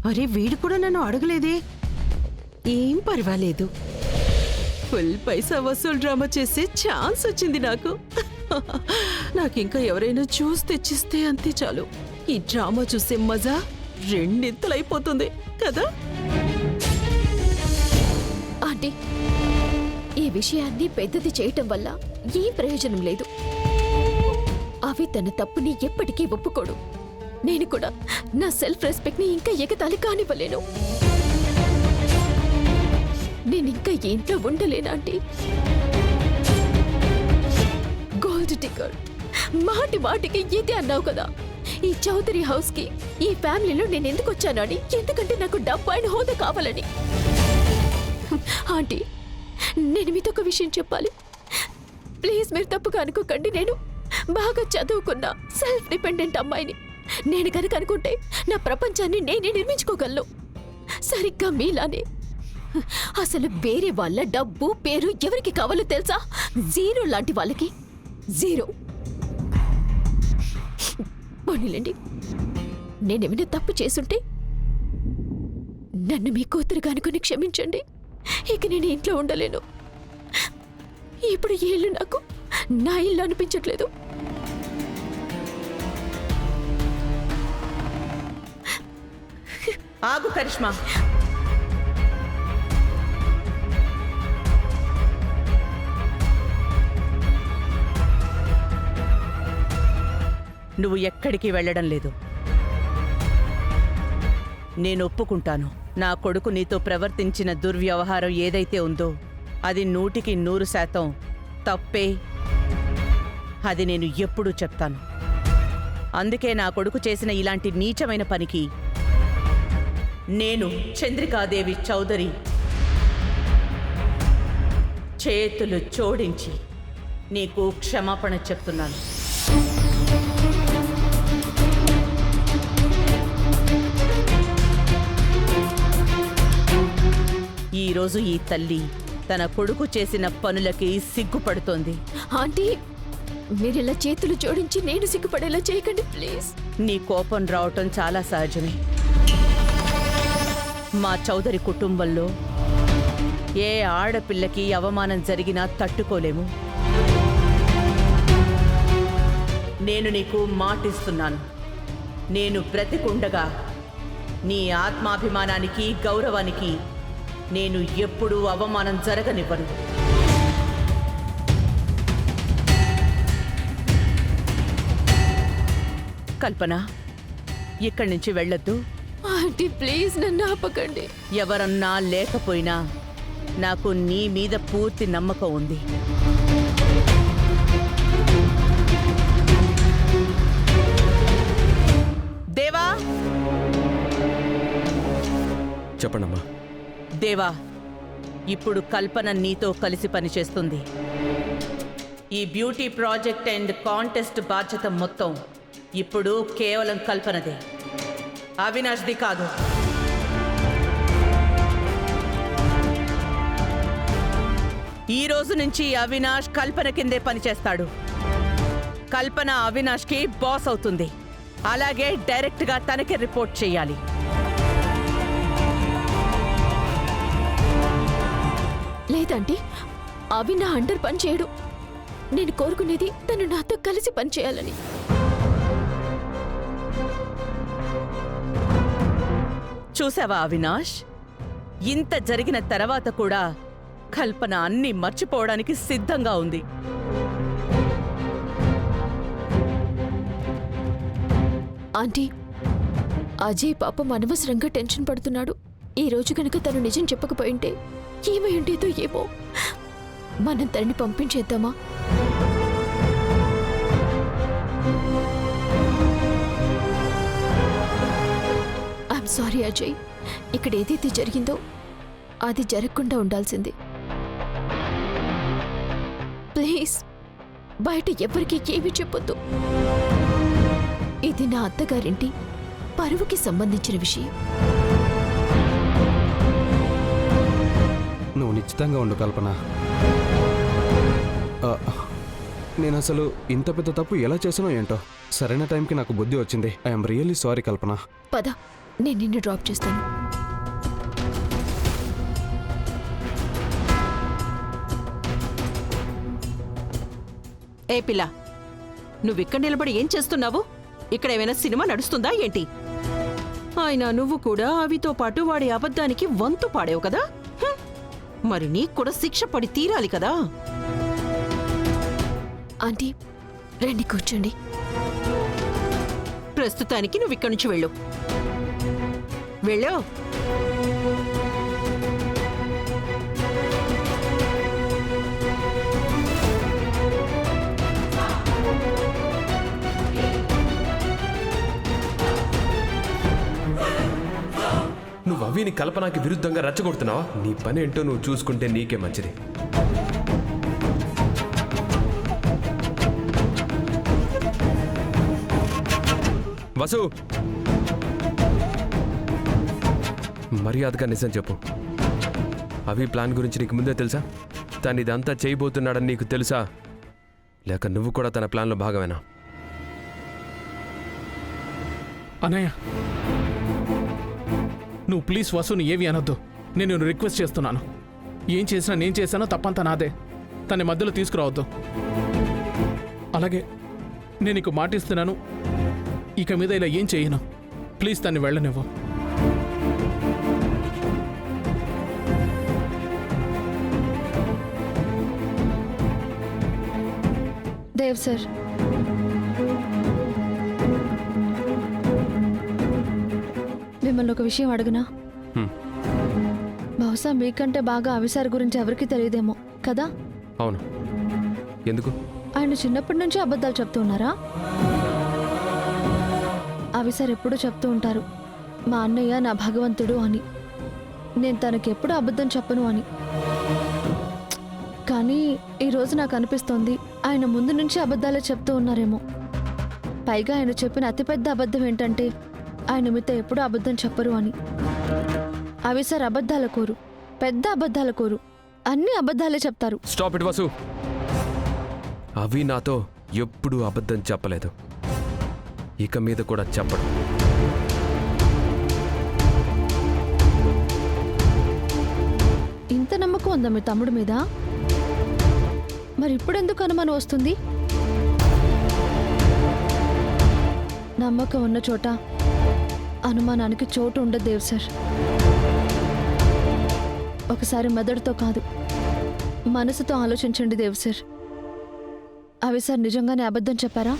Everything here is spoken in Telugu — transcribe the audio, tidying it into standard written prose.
అరే వీడు కూడా నన్ను అడగలేదే. ఏం పర్వాలేదు, ఫుల్ పైసా వసూలు డ్రామా చేసే ఛాన్స్ వచ్చింది నాకు. నాకింకా ఎవరైనా చూసి తెచ్చిస్తే అంతే చాలు. ఈ డ్రామా చూసే మజా రెండింతలైపోతుంది కదా. ఆంటీ, ఈ విషయాన్ని పెద్దది చేయటం వల్ల ఏ ప్రయోజనం లేదు. అవి తన తప్పుని ఎప్పటికీ ఒప్పుకోడు. నేను కూడా నా సెల్ఫ్ రెస్పెక్ట్ ని ఇంకా ఎగతాళి కానివ్వలేను. నేనింకా ఇంట్లో ఉండలేనాంటీ. గోల్డ్ టిక్కర్ మాటి మాటికి ఇదే అన్నావు కదా. ఈ చౌదరి హౌస్ కి, ఈ ఫ్యామిలీలో నేను ఎందుకు వచ్చాను అని, ఎందుకంటే నాకు డబ్బు అండ్ హోదా కావాలని. ఆంటీ, నేను మీతో ఒక విషయం చెప్పాలి. ప్లీజ్ మీరు తప్పుగా అనుకోకండి. నేను బాగా చదువుకున్న సెల్ఫ్ డిపెండెంట్ అమ్మాయిని. నేను కనుక అనుకుంటే నా ప్రపంచాన్ని నేనే నిర్మించుకోగలను, సరిగ్గా మీలానే. అసలు వేరే వాళ్ళ డబ్బు పేరు ఎవరికి కావాలో తెలుసా? జీరో లాంటి వాళ్ళకి జీరో. పోనీలేండి, నేనేమైనా తప్పు చేసుంటే నన్ను మీ కూతురుగా అనుకుని క్షమించండి. ఇక నేను ఇంట్లో ఉండలేను. ఇప్పుడు ఈ ఇల్లు నాకు నా ఇల్లు అనిపించట్లేదు. ఆగు కరిష్మా. నువ్వు ఎక్కడికి వెళ్ళడం లేదు. నేను ఒప్పుకుంటాను, నా కొడుకు నీతో ప్రవర్తించిన దుర్వ్యవహారం ఏదైతే ఉందో అది 100% తప్పే. అది నేను ఎప్పుడూ చెప్తాను. అందుకే నా కొడుకు చేసిన ఇలాంటి నీచమైన పనికి నేను చంద్రికాదేవి చౌదరి చేతులు జోడించి నీకు క్షమాపణ చెప్తున్నాను. ఈరోజు ఈ తల్లి తన కొడుకు చేసిన పనులకి సిగ్గుపడుతోంది. ఆంటీ, మీరిలా చేతులు జోడించి నేను సిగ్గుపడేలా చేయకండి ప్లీజ్. నీ కోపం రావటం చాలా సహజమే. మా చౌదరి కుటుంబంలో ఏ ఆడపిల్లకి అవమానం జరిగినా తట్టుకోలేము. నేను నీకు మాటిస్తున్నాను, నేను బ్రతికుండగా నీ ఆత్మాభిమానానికి, గౌరవానికి నేను ఎప్పుడూ అవమానం జరగనివ్వను. కల్పన, ఇక్కడి నుంచి వెళ్ళొద్దు. ఆంటీ ప్లీజ్, నన్ను ఆపకండి. ఎవరన్నా లేకపోయినా నాకు నీ మీద పూర్తి నమ్మకం ఉంది. దేవా, చెప్పండమ్మా. దేవా, ఇప్పుడు కల్పన నీతో కలిసి పనిచేస్తుంది. ఈ బ్యూటీ ప్రాజెక్ట్ అండ్ కాంటెస్ట్ బాధ్యత మొత్తం ఇప్పుడు కేవలం కల్పనదే, అవినాష్ది కాదు. ఈ రోజు నుంచి అవినాష్ కల్పన కిందే పనిచేస్తాడు. కల్పన అవినాష్కి బాస్ అవుతుంది. అలాగే డైరెక్ట్గా తనకే రిపోర్ట్ చేయాలి. లేదంటే అవి నా అండర్ పని చేయడు. నేను కోరుకునేది తను నాతో కలిసి పనిచేయాలని. చూసావా అవినాష్, ఇంత జరిగిన తర్వాత కూడా కల్పన అన్నీ మర్చిపోవడానికి సిద్ధంగా ఉంది. ఆంటీ, అజయ్ పాపం అనవసరంగా టెన్షన్ పడుతున్నాడు. ఈ రోజు కనుక తను నిజం చెప్పకపోయింటే ఏమై ఉండేదో ఏమో. మనం తనని పంపించేద్దామా? ఐఎమ్ సారీ అజయ్, ఇక్కడ ఏదైతే జరిగిందో అది జరగకుండా ఉండాల్సింది. ప్లీజ్ బయట ఎవరికి ఏమీ చెప్పొద్దు. ఇది నా అత్తగారింటి పరువుకి సంబంధించిన విషయం. నువ్వు నిశ్చితంగా ఉండు కల్పన. నేను అసలు ఇంత పెద్ద తప్పు ఎలా చేసానో ఏంటో. సరైన టైంకి నాకు బుద్ధి వచ్చింది. ఐఎమ్ రియల్లీ సారీ కల్పన. పద, నేను నిన్ను డ్రాప్ చేస్తాను. ఏ పిల్ల, నువ్విక్కడ నిలబడి ఏం చేస్తున్నావు? ఇక్కడ ఏమైనా సినిమా నడుస్తుందా ఏంటి? అయినా నువ్వు కూడా అవితో పాటు వాడి అబద్ధానికి వంతు పాడేవు కదా. హ్మ్. మరి నీకు కూడా శిక్ష పడి తీరాలి కదా. ఆంటీ రండి కూర్చోండి. ప్రస్తుతానికి నువ్వు ఇక్కడి నుంచి వెళ్ళు. వెళ్ళు. నువ్వు అవిని కల్పనకి విరుద్ధంగా రెచ్చగొడుతున్నావా? నీ పని ఏంటో నువ్వు చూసుకుంటే నీకే మంచిది. వసు, మర్యాదగా నిజం చెప్పు. అవి ప్లాన్ గురించి నీకు ముందే తెలుసా? తను ఇదంతా చేయబోతున్నాడని నీకు తెలుసా? లేక నువ్వు కూడా తన ప్లాన్లో భాగమేనా? అన్నయ్య, నువ్వు ప్లీజ్ వసుని ఏవి అనొద్దు. నేను నిన్ను రిక్వెస్ట్ చేస్తున్నాను. ఏం చేసినా నేను చేశానో తప్పంతా నాదే. తన మధ్యలో తీసుకురావద్దు. అలాగే నేను నీకు మాటిస్తున్నాను, ఇక మీద ఇలా ఏం చేయను. ప్లీజ్ తన్ని వెళ్ళనివ్వు. దేవ్ సార్, మిమ్మల్ని ఒక విషయం అడుగునా? బహుశా మీకంటే బాగా అవిసార్ గురించి ఎవరికి తెలియదేమో కదా? అవును. ఎందుకు? ఆయన చిన్నప్పటి నుంచి అబద్ధాలు చెప్తూ ఉన్నారా? అవిసార్ ఎప్పుడూ చెప్తూ ఉంటారు, మా అన్నయ్య నా భగవంతుడు అని. నేను తనకెప్పుడు అబద్ధం చెప్పను అని. కానీ ఈరోజు నాకు అనిపిస్తోంది ఆయన ముందు నుంచి అబద్ధాలే చెప్తూ ఉన్నారేమో. పైగా ఆయన చెప్పిన అతిపెద్ద అబద్ధం ఏంటంటే ఆయన మీతో ఎప్పుడూ అబద్ధం చెప్పరు అని. అవిసార్ అబద్ధాల కోరు, పెద్ద అబద్ధాల కోరు. అన్ని అబద్ధాలే చెప్తారు. Stop it Vasu. అవి నాతో ఎప్పుడూ అబద్ధం చెప్పలేదు, ఇక మీద కూడా చెప్పడు. ఇంత నమ్మకం ఉందా మీ తమ్ముడి మీద? మరి ఇప్పుడెందుకు అనుమానం వస్తుంది? నమ్మకం ఉన్న చోట అనుమానానికి చోటు ఉండదు దేవ్ సార్. ఒకసారి మెదడుతో కాదు, మనసుతో ఆలోచించండి దేవ్ సార్. అవి సార్ నిజంగానే అబద్ధం చెప్పారా?